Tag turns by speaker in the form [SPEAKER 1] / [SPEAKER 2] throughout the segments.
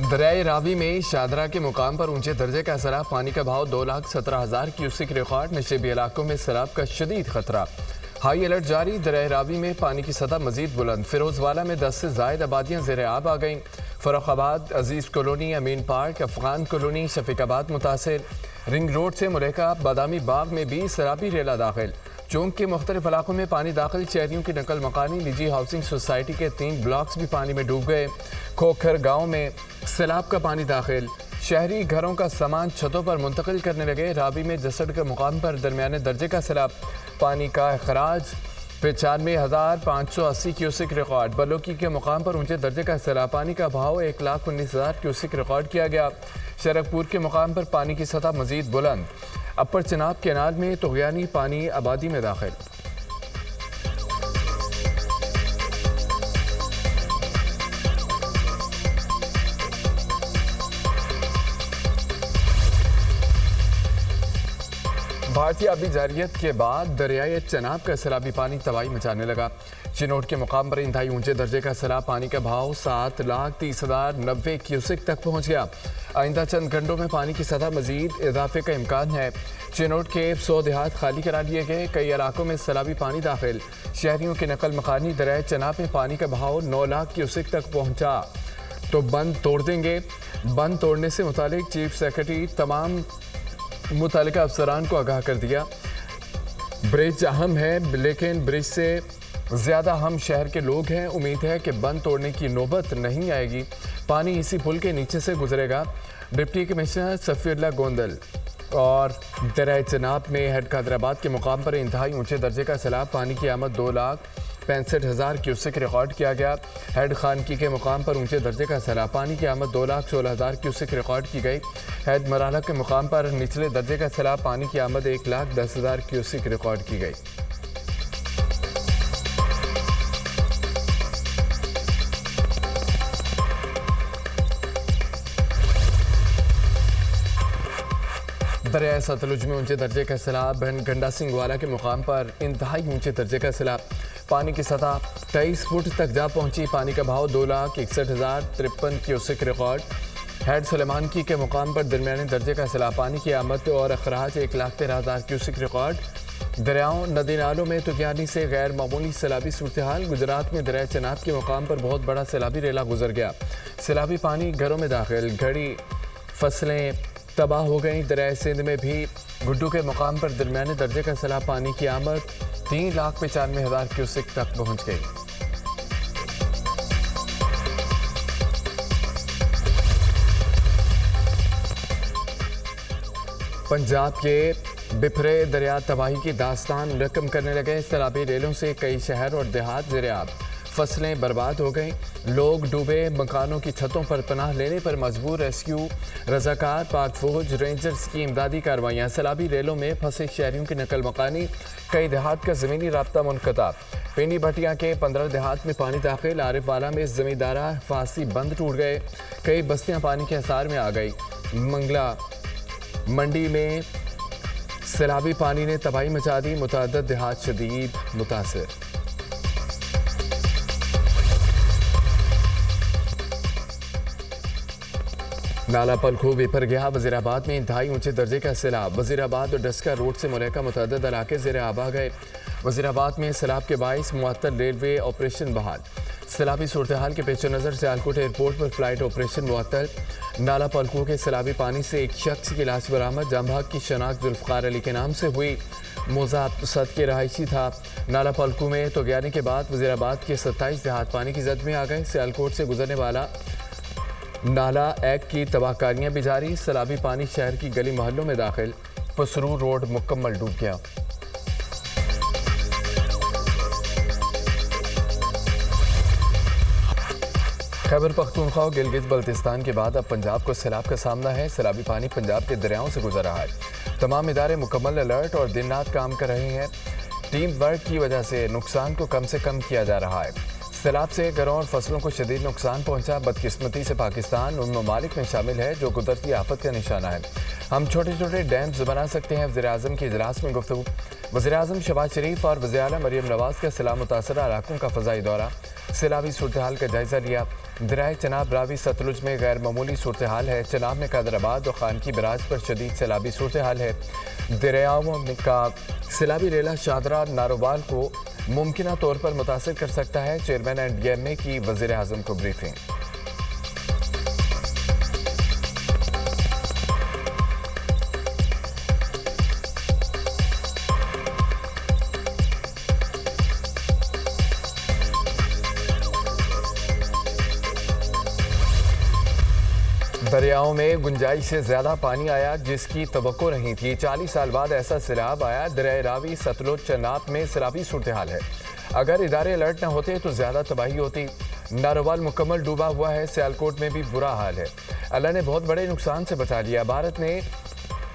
[SPEAKER 1] दरियाए रावी में शादरा के मुकाम पर ऊंचे दर्जे का सैलाब, पानी का बहाव 2,17,000 क्यूसिक रिकॉर्ड। नशेबी इलाकों में सैलाब का शदीद खतरा, हाई अलर्ट जारी। दरियाए रावी में पानी की सतह मजीद बुलंद। फिरोजवाला में 10 से जायद आबादियां ज़ेर आब आ गईं। फर्रुखाबाद, अजीज़ कॉलोनी, अमीन पार्क, अफगान कॉलोनी, शफीकाबाद मुतासिर। रिंग रोड से मुलेका बादामी बाग में भी सैलाबी रेला दाखिल। चौंक के मुख्तलिफ इलाकों में पानी दाखिल। शहरियों की नकल मकानी। निजी हाउसिंग सोसाइटी के 3 ब्लॉक्स भी पानी में डूब गए। खोखर गांव में सैलाब का पानी दाखिल। शहरी घरों का सामान छतों पर मुंतकिल करने लगे। रावी में जसड़ के मुकाम पर दरमियाने दर्जे का सैलाब, पानी का अखराज 95,580 क्यूसिक रिकॉर्ड। बलोकी के मुकाम पर ऊंचे दर्जे का सैलाब, पानी का बहाव 1,19,000 क्यूसिक रिकॉर्ड किया गया। शरकपुर के मुकाम पर पानी की सतह मजीद बुलंद। अपर चिनाब कैनाल में तुगयानी पानी आबादी में दाखिल। भारतीय आबी जारियत के बाद दरियाए चनाब का सैलाबी पानी तबाही मचाने लगा। चिनोट के मुकाम पर इंतहाई ऊंचे दर्जे का सैलाब, पानी का बहाव 7,30,090 क्यूसिक तक पहुंच गया। आइंदा चंद घंटों में पानी की सतह मजीद इजाफे का इम्कान है। चिनोट के 100 देहात खाली करा लिए गए। कई इलाकों में सैलाबी पानी दाखिल। शहरियों की नकल मकानी। दरियाए चनाब में पानी का बहाव 9 लाख क्यूसिक तक पहुंचा तो बंद तोड़ देंगे। बंद तोड़ने से मुतालिक चीफ सेक्रेटरी तमाम मुतालिका अफसरान को आगाह कर दिया। ब्रिज अहम है, लेकिन ब्रिज से ज़्यादा हम शहर के लोग हैं। उम्मीद है कि बंद तोड़ने की नौबत नहीं आएगी। पानी इसी पुल के नीचे से गुजरेगा। Deputy commissioner Safirullah Gondal. और दरियाए चनाब में हेड कादराबाद के मुकाम पर इंतहाई ऊंचे दर्जे का सैलाब, पानी की आमद 2,65,000 क्यूसिक रिकॉर्ड किया गया। हेड खानकी के मुकाम पर ऊंचे दर्जे का सैलाब, पानी की आमद 2,16,000 क्यूसिक रिकॉर्ड की गई। हेड मराला के मुकाम पर निचले दर्जे का सैलाब, पानी की आमद 1,10,000 क्यूसिक रिकॉर्ड की गई। दरियाए सतलुज में ऊंचे दर्जे का सैलाब, गंडा सिंगवाला के मुकाम पर इंतहाई ऊंचे दर्जे का सैलाब, पानी की सतह 23 फुट तक जा पहुंची। पानी का बहाव 2,61,053 क्यूसिक रिकॉर्ड। हेड सुलेमानकी के मुकाम पर दरमियाने दर्जे का सैलाब, पानी की आमद और अखराज 1,13,000 क्यूसिक रिकॉर्ड। दरियाओं नदी नालों में तुगयानी से गैर मामूली सैलाबी सूरत हाल। गुजरात में दरियाए चनाब के मुकाम पर बहुत बड़ा सैलाबी रेला गुजर गया। सैलाबी पानी घरों में दाखिल। घड़ी फसलें तबाह हो गई। दरियाए सिंध में भी गुड्डू के मुकाम पर दरमियाने दर्जे का सैलाब, पानी की आमद 3,95,000 क्यूसिक तक पहुंच गई। पंजाब के बिफरे दरिया तबाही की दास्तान रकम करने लगे। सैलाबी रेलों से कई शहर और देहात ज़ेर आब। फसलें बर्बाद हो गईं। लोग डूबे। मकानों की छतों पर पनाह लेने पर मजबूर। रेस्क्यू, रजाकार, पाक फौज, रेंजर्स की इमदादी कार्रवाइयाँ। सैलाबी रेलों में फंसे शहरियों की नकल मकानी। कई देहात का ज़मीनी राब्ता मुनक़ता। पिंडी भटिया के 15 देहात में पानी दाखिल। आरिफवाला में ज़मींदारा फांसी बंद टूट गए। कई बस्तियाँ पानी के हिसार में आ गई। मंगला मंडी में सैलाबी पानी ने तबाही मचा दी। मुतअद्दिद देहात शदीद मुतासिर। नाला पलखू बेपर गया। वज़ीराबाद में इंतहाई ऊंचे दर्जे का सैलाब। वज़ीराबाद और डस्का रोड से मुलेका मुतअद्दिद इलाके ज़ेर आब आ गए। वज़ीराबाद में सैलाब के बाइस मुअत्तल रेलवे ऑपरेशन बहाल। सैलाबी सूरत हाल के पेश नज़र सियालकोट एयरपोर्ट पर फ्लाइट ऑपरेशन मुअत्तल। नाला पलखू के सैलाबी पानी से एक शख्स की लाश बरामद। जामबाग की शनाख्त जुल्फ़कार अली के नाम से हुई। मोज़ात के रहायशी था। नाला पलखू में तुगयानी के बाद वज़ीराबाद के 27 देहात पानी की जद में आ गए। सियालकोट से गुजरने वाला नाला एक की तबाहकारियाँ भी जारी। सैलाबी पानी शहर की गली मोहल्लों में दाखिल। पसरू रोड मुकम्मल डूब गया। खैबर पख्तूनख्वा और गिलगित बल्तिस्तान के बाद अब पंजाब को सैलाब का सामना है। सैलाबी पानी पंजाब के दरियाओं से गुजर रहा है। तमाम इदारे मुकम्मल अलर्ट और दिन रात काम कर रहे हैं। टीम वर्क की वजह से नुकसान को कम से कम किया जा रहा है। सैलाब से घरों और फसलों को शदीद नुकसान पहुंचा। बदकिस्मती से पाकिस्तान उन ममालिक में शामिल है जो कुदरती आफत का निशाना है। हम छोटे छोटे डैम्स बना सकते हैं। वज़ीर आज़म के इजलास में गुफ्तगू। वज़ीर-ए-आज़म शहबाज शरीफ और वज़ीर आला मरियम नवाज़ का सैलाब मुतासरा इलाकों का फ़ज़ाई दौरा, सैलाबी सूरत हाल का जायज़ा लिया। दरियाए चनाब रावी सतलुज में गैर मामूली सूरत हाल है। चनाब में कादराबाद और खानकी बराज पर शदीद सैलाबी सूरत हाल है। दरियाओं का सैलाबी रेला शादरा नारोवाल को मुमकिन तौर पर मुतासर कर सकता है। चेयरमैन NDMA की वज़ीर-ए-आज़म को ब्रीफिंग। दरियाओं में गुंजाइश से ज्यादा पानी आया जिसकी तवक्को नहीं थी। 40 साल बाद ऐसा सैलाब आया। दरिया रावी सतलुज चनाब में सैलाबी सूरत हाल है। अगर इदारे अलर्ट न होते तो ज्यादा तबाही होती। नारोवाल मुकम्मल डूबा हुआ है। सियालकोट में भी बुरा हाल है। अल्लाह ने बहुत बड़े नुकसान से बचा लिया। भारत ने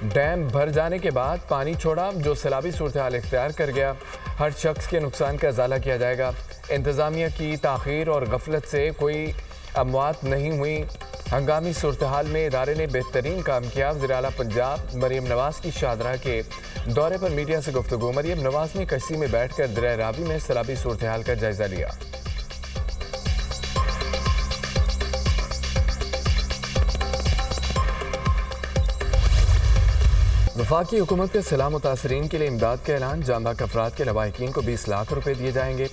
[SPEAKER 1] डैम भर जाने के बाद पानी छोड़ा जो सैलाबी सूरत हाल इख्तियार कर गया। हर शख्स के नुकसान का इजाला किया जाएगा। इंतजामिया की ताखीर और गफलत से कोई अमवात नहीं हुई। हंगामी सूरत हाल में इदारे ने बेहतरीन काम किया। वज़ीर आला पंजाब मरियम नवाज़ की शादरा के दौरे पर मीडिया से गुफ्तगू। मरियम नवाज़ ने कश्ती में बैठकर दरिया रावी में सैलाबी सूरत हाल का जायजा लिया। वफाकी हुकूमत के सैलाब मुतासरीन के लिए इमदाद का ऐलान। जाम बाग अफराद के लवाहिकीन को 20 लाख रुपए दिए जाएंगे।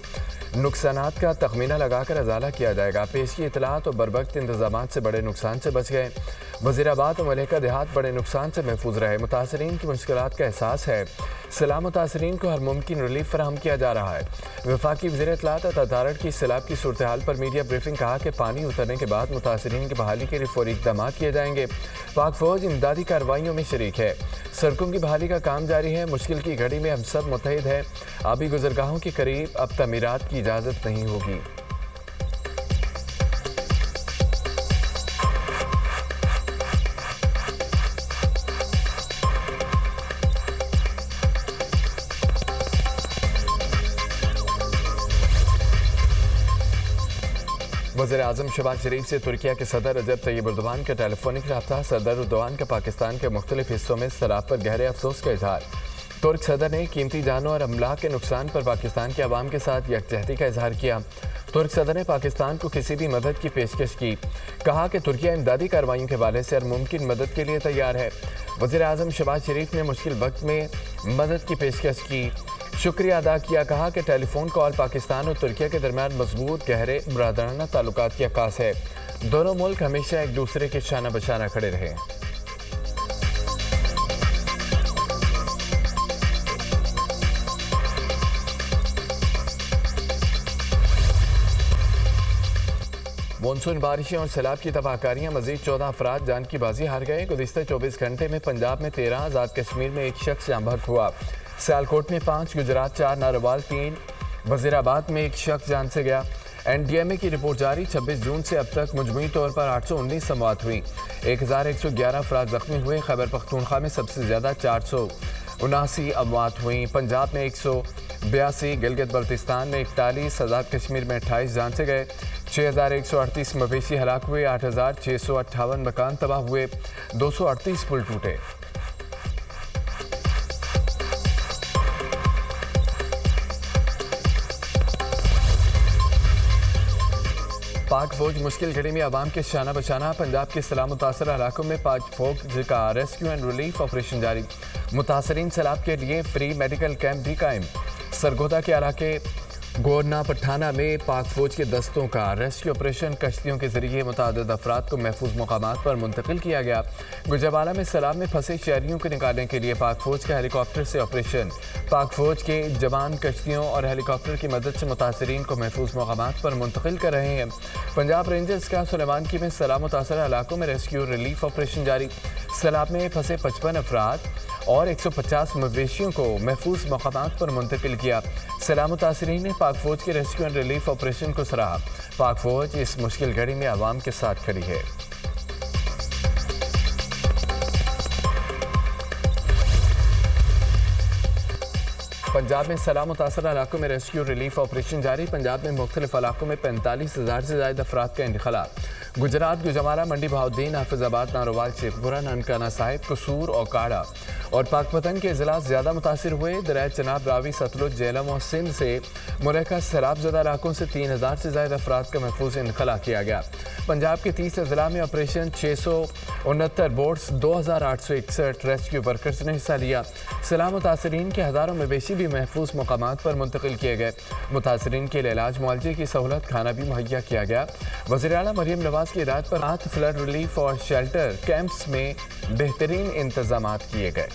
[SPEAKER 1] नुकसानात का तखमीना लगाकर अजाला किया जाएगा। पेश की इतलात और बरवक्त इंतजाम से बड़े नुकसान से बच गए। वज़ीराबाद और मलिका देहात बड़े नुकसान से महफूज रहे। मुतासरीन की मुश्किलात का एहसास है। सैलाब मुतासरीन को हर मुमकिन रिलीफ फराहम किया जा रहा है। वफाकी वज़ीर इत्तलात और तदारक की सैलाब की सूरत हाल पर मीडिया ब्रीफिंग। कहा कि पानी उतरने के बाद मुतासरीन की बहाली के लिए फौरी इक़दाम किए जाएंगे। पाक फौज इमदादी कार्रवाइयों में शरीक है। सड़कों की बहाली का काम जारी है। मुश्किल की घड़ी में हम सब मुत्तहिद हैं। आबी गुजरगाहों के करीब अब तमीरात की इजाज़त नहीं होगी। वज़ीर-ए-आज़म शहबाज शरीफ से तुर्किया के सदर रजब तैयब एर्दोगान का टेलीफोनिक रब्ता। सदर एर्दोगान का पाकिस्तान के मुख्तलिफ हिस्सों में सैलाब पर गहरे अफसोस का इजहार। तुर्क सदर ने कीमती जानों और अमलाक के नुकसान पर पाकिस्तान के अवाम के साथ यकजहती का इजहार किया। तुर्क सदर ने पाकिस्तान को किसी भी मदद की पेशकश की। कहा कि तुर्किया इमदादी कार्रवाइयों के हवाले से हर मुमकिन मदद के लिए तैयार है। वज़ीर-ए-आज़म शहबाज शरीफ ने मुश्किल वक्त में मदद की पेशकश की, शुक्रिया अदा किया। कहा कि टेलीफोन कॉल पाकिस्तान और तुर्किया के दरमियान मजबूत गहरे बरादराना ताल्लुकात की अक्कास है। दोनों मुल्क हमेशा एक दूसरे के शाना बशाना खड़े रहे। मानसून बारिशें और सैलाब की तबाहकारियां। मजीद 14 अफराद जान की बाजी हार गए। गुज़िश्ता 24 घंटे में पंजाब में 13, आज़ाद कश्मीर में 1 शख्स जाँ बहक हुआ। सियालकोट में 5, गुजरात 4, नारोवाल 3, वज़ीराबाद में 1 शख्स जान से गया। NDMA की रिपोर्ट जारी। 26 जून से अब तक मजमूई तौर पर 819 अमवात हुई। 1111 अफराद जख्मी हुए। खैबर पख्तूनख्वा में सबसे ज़्यादा 479 अमवात हुई। पंजाब में 182, गिलगित बल्तिस्तान में 41, आज़ाद कश्मीर में 28 जान से गए। 6138 मवेशी हलाक हुए। 8658 मकान तबाह हुए। 238 पुल टूटे। पाक फौज मुश्किल घड़ी में आवाम के शाना बशाना। पंजाब के सैलाब मुतासर इलाकों में पाक फौज का रेस्क्यू एंड रिलीफ ऑपरेशन जारी। मुतासरीन सैलाब के लिए फ्री मेडिकल कैंप भी कायम। सरगोदा के इलाके गोरना पठाना में पाक फौज के दस्तों का रेस्क्यू ऑपरेशन। कश्तियों के जरिए मुतादिद अफराद को महफूज मकामात पर मुंतकिल किया गया। गुजरावाला में सैलाब में फंसे शहरियों को निकालने के लिए पाक फौज के हेलीकॉप्टर से ऑपरेशन। पाक फौज के जवान कश्तियों और हेलीकॉप्टर की मदद से मुतासरीन को महफूज मकामात पर मुंतकिल कर रहे हैं। पंजाब रेंजर्स का सुलेमानकी में सैलाब मुतासर इलाकों में रेस्क्यू रिलीफ ऑपरेशन जारी। सैलाब में फंसे 55 अफराद और 150 मवेशियों को महफूज मकामात पर मुंतकिल किया। सैलाब मुतासरीन ने पाक फौज के रेस्क्यू एंड रिलीफ ऑपरेशन को सराहा। पाक फौज इस मुश्किल घड़ी में आवाम के साथ खड़ी है। पंजाब में सैलाब मुतासरा इलाकों में रेस्क्यू रिलीफ ऑपरेशन जारी। पंजाब में मुख्तलिफ इलाकों में 45,000 से ज़ायद अफराद का इंतखला। गुजरात, गुजमारा, मंडी, बहाउद्दीन, हाफिजाबाद, नारोवाल, शेखपुरा, ननकाना साहिब, कसूर और काड़ा और पाकपतन के अजला ज़्यादा मुतासर हुए। दरिया चनाब, रावी, सतलुज, झेलम और सिंध से मुरक्का सैलाबज़दा इलाकों से 3,000 से ज़ायद अफराद का महफूज इंतखला किया गया। पंजाब के 30 अजला में ऑपरेशन 669 बोट्स, 2,861 रेस्क्यू वर्कर्स ने हिस्सा लिया। सैलाब मुतासरीन के हज़ारों मवेशी भी महफूज मकामात पर मुंतकिल किए गए। मुतासरीन के लिए इलाज, मुआलजे की सहूलत, खाना भी मुहैया किया गया। वज़ीर आला मरियम नवाज की हिदायत पर 8 फ्लड रिलीफ और शेल्टर कैंप्स में बेहतरीन इंतजाम किए गए।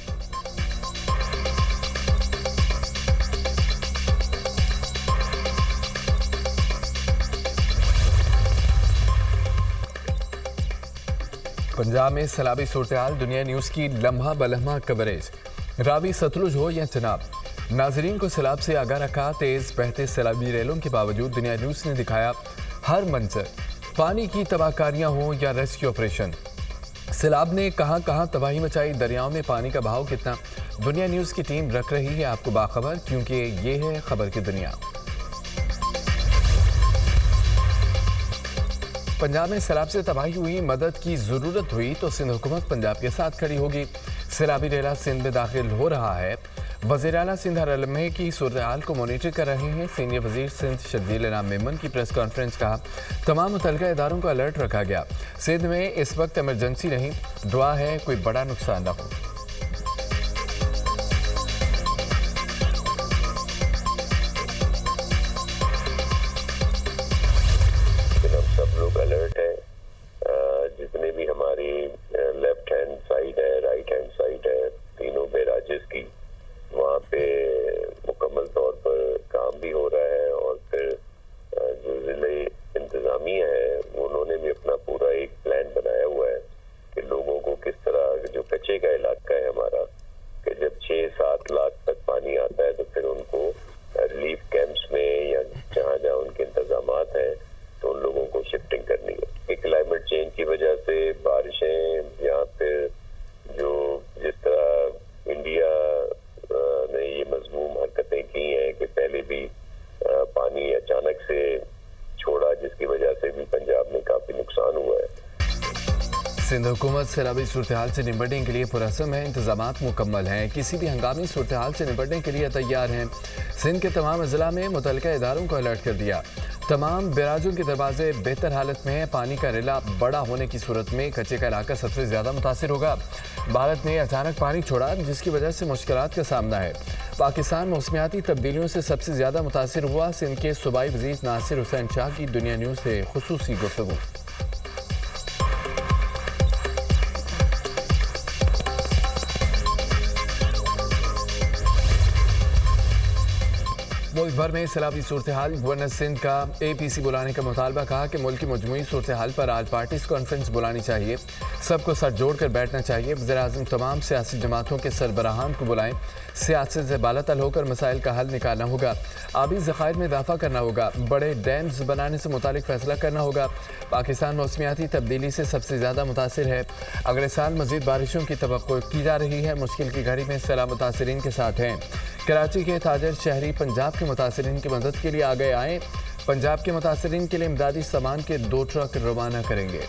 [SPEAKER 1] पंजाब में सैलाबी सूरत-ए-हाल, दुनिया न्यूज़ की लम्हा बलम्हा कवरेज। रावी, सतलुज हो या चनाब, नाजरीन को सैलाब से आगाह रखा। तेज़ बहते सैलाबी रेलों के बावजूद दुनिया न्यूज़ ने दिखाया हर मंजर। पानी की तबाहकारियाँ हों या रेस्क्यू ऑपरेशन, सैलाब ने कहाँ कहाँ तबाही मचाई, दरियाओं में पानी का बहाव कितना, दुनिया न्यूज़ की टीम रख रही है आपको बाखबर, क्योंकि ये है खबर की दुनिया। पंजाब में सैलाब से तबाही हुई, मदद की ज़रूरत हुई तो सिंध हुकूमत पंजाब के साथ खड़ी होगी। सैलाबी रेला सिंध में दाखिल हो रहा है। वज़ीर आला सिंध हर लम्हे की सूरत-ए-हाल को मॉनिटर कर रहे हैं। सीनियर वज़ीर सिंध शर्जील इनाम मेमन की प्रेस कॉन्फ्रेंस, कहा तमाम मुतल्लिका इदारों को अलर्ट रखा गया। सिंध में इस वक्त इमरजेंसी नहीं, दुआ है कोई बड़ा नुकसान न हो।
[SPEAKER 2] सब लोग अलर्ट है। जितने भी हमारी लेफ्ट हैंड साइड है, राइट हैंड साइड है, तीनों बैराजेस की, वहाँ पे मुकम्मल तौर पर काम भी हो रहा है। और फिर जो ज़िले इंतज़ामिया है उन्होंने भी अपना पूरा एक प्लान बनाया हुआ है कि लोगों को किस तरह, जो कच्चे का इलाका है हमारा, कि जब 6-7 लाख तक पानी आता है तो फिर उनको रिलीफ कैंप्स में या जहाँ जहाँ उनके इंतजामात हैं तो उन लोगों को शिफ्टिंग करनी है। कि क्लाइमेट चेंज की वजह से बारिशें या फिर जो जिस तरह इंडिया ने ये मज़मूम हरकतें की हैं कि पहले भी पानी अचानक से छोड़ा, जिसकी वजह से भी पंजाब में काफ़ी नुकसान हुआ है।
[SPEAKER 1] सिंध हुकूमत सैलाबी सूरत-ए-हाल से निपटने के लिए पुरअज़म है। इंतजामात मुकम्मल हैं, किसी भी हंगामी सूरत-ए-हाल से निपटने के लिए तैयार हैं। सिंध के तमाम अजला में मुतल्लिका इदारों को अलर्ट कर दिया। तमाम बैराजों के दरवाजे बेहतर हालत में हैं। पानी का रेला बड़ा होने की सूरत में कच्चे का इलाका सबसे ज़्यादा मुतासिर होगा। भारत ने अचानक पानी छोड़ा, जिसकी वजह से मुश्किलात का सामना है। पाकिस्तान मौसमियाती तब्दीलियों से सबसे ज़्यादा मुतासिर हुआ। सिंध के सूबाई वज़ीर नासिर हुसैन शाह की दुनिया न्यूज़ से खुसूसी गुफ्तगू। मुल्क भर में सैलाबी सूरत-ए-हाल, गवर्नर सिंध का APC बुलाने का मुतालबा, कहा कि मुल्क की मजमूई सूरत-ए-हाल पर आज पार्टीज कॉन्फ्रेंस बुलानी चाहिए, सबको सर जोड़ कर बैठना चाहिए। वज़ीर-ए-आज़म तमाम सियासी जमातों के सरबराहान को बुलाएं। सियासत से बालातल होकर मसाइल का हल निकालना होगा। आबी ज़खायर में इजाफा करना होगा। बड़े डैम्स बनाने से मुतालिक फैसला करना होगा। पाकिस्तान मौसमियाती तब्दीली से सबसे ज़्यादा मुतासिर है। अगले साल मज़ीद बारिशों की तवक्को की जा रही है। मुश्किल की घड़ी में सैलाब मुतासरीन के साथ हैं। कराची के ताजर शहरी पंजाब के मुतासरीन की मदद के लिए आगे आएँ। पंजाब के मुतासरीन के लिए इमदादी सामान के 2 ट्रक रवाना करेंगे।